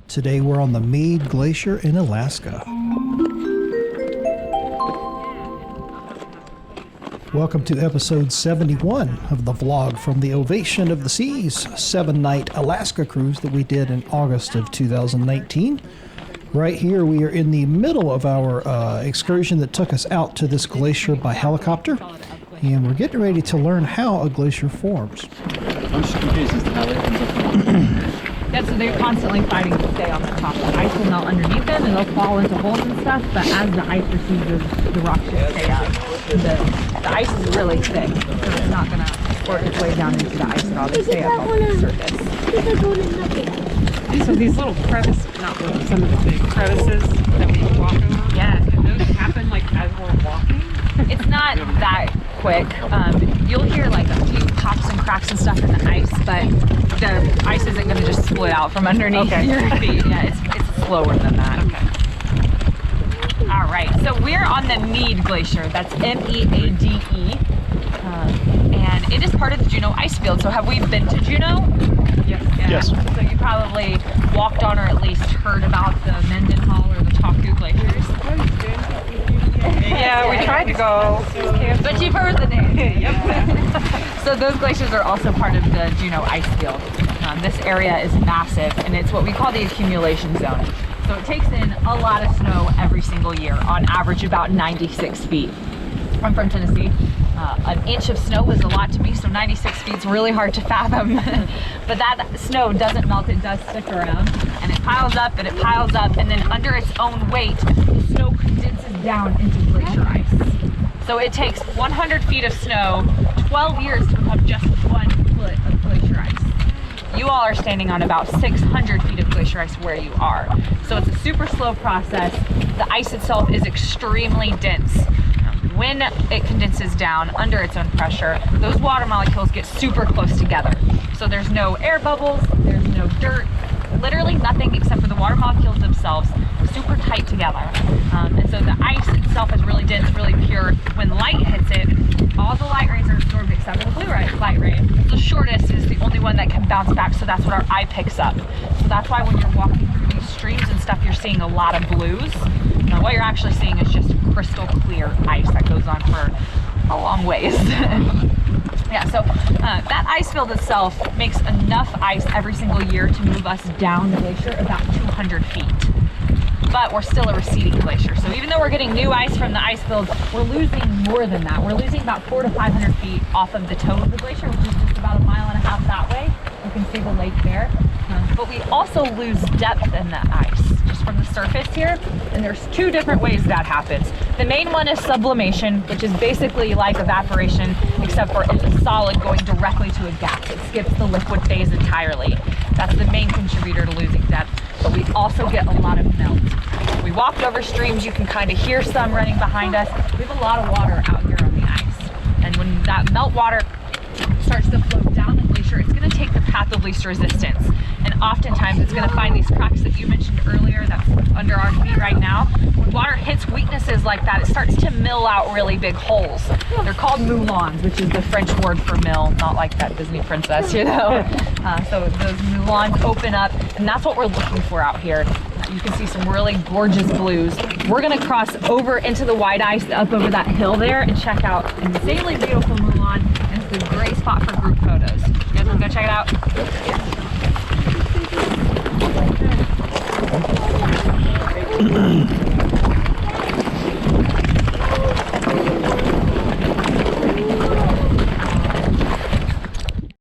Today we're on the Meade Glacier in Alaska. Welcome to episode 71 of the vlog from the Ovation of the Seas 7-night Alaska cruise that we did in August of 2019. Right here we are in the middle of our excursion that took us out to this glacier by helicopter, and we're getting ready to learn how a glacier forms. I'm just confused as to how it comes up the water. Yeah, so they're constantly fighting to stay on the top. The ice will melt underneath them and they'll fall into holes and stuff, but as the ice recedes, the rocks just stay up. The ice is really thick, so it's not going to work its way down into the ice at all. They stay up on the surface. So these little crevices, not little, some of the big crevices that we walk over, Yeah. can those happen like as we're walking? It's not that quick. You'll hear like a few pops and cracks and stuff in the ice, but the ice isn't going to just split out from underneath your feet. Yeah, it's slower than that. Okay. All right, so we're on the Meade Glacier. That's M-E-A-D-E. And it is part of the Juneau ice field. So have we been to Juneau? Yes. Yeah. Yes. So you probably walked on or at least heard about the Mendenhall or the Taku glaciers. Yeah, we tried to go. But you've heard the name. Yep. So those glaciers are also part of the Juneau ice field. This area is massive, and it's what we call the Accumulation Zone. So it takes in a lot of snow every single year, on average about 96 feet. I'm from Tennessee. An inch of snow is a lot to me, so 96 feet is really hard to fathom. But that snow doesn't melt, it does stick around, and it piles up and it piles up, and then under its own weight, the snow condenses down into glacier ice. So it takes 100 feet of snow, 12 years to become just 1 foot of glacier ice. You all are standing on about 600 feet of glacier ice where you are. So it's a super slow process. The ice itself is extremely dense. When it condenses down under its own pressure, those water molecules get super close together. So there's no air bubbles, there's no dirt, literally nothing except for the water molecules themselves, super tight together. And so the ice itself is really dense, really pure. When light hits it, all the light rays are absorbed except for the blue light ray. The shortest is the only one that can bounce back, so that's what our eye picks up. So that's why when you're walking through these streams and stuff, you're seeing a lot of blues. Now, what you're actually seeing is just crystal clear ice that goes on for a long ways. Yeah, so that ice field itself makes enough ice every single year to move us down the glacier about 200 feet. But we're still a receding glacier. So even though we're getting new ice from the ice field, we're losing more than that. We're losing about 400 to 500 feet off of the toe of the glacier, which is just about 1.5 miles that way. You can see the lake there. But we also lose depth in the ice, just from the surface here. And there's 2 different ways that happens. The main one is sublimation, which is basically like evaporation, except for it's a solid going directly to a gas. It skips the liquid phase entirely. That's the main contributor to losing depth. But we also get a lot of melt. We walked over streams, you can kind of hear some running behind us. We have a lot of water out here on the ice. And when that melt water starts to flow down the glacier, it's going to take the path of least resistance. And oftentimes it's going to find these cracks that you mentioned earlier that's under our feet right now. When water hits weaknesses like that, it starts to mill out really big holes. They're called moulins, which is the French word for mill, not like that Disney princess, you know. So those moulins open up, and that's what we're looking for out here. You can see some really gorgeous blues. We're gonna cross over into the white ice up over that hill there and check out an insanely beautiful moulin, and it's a great spot for group photos. You guys wanna go check it out?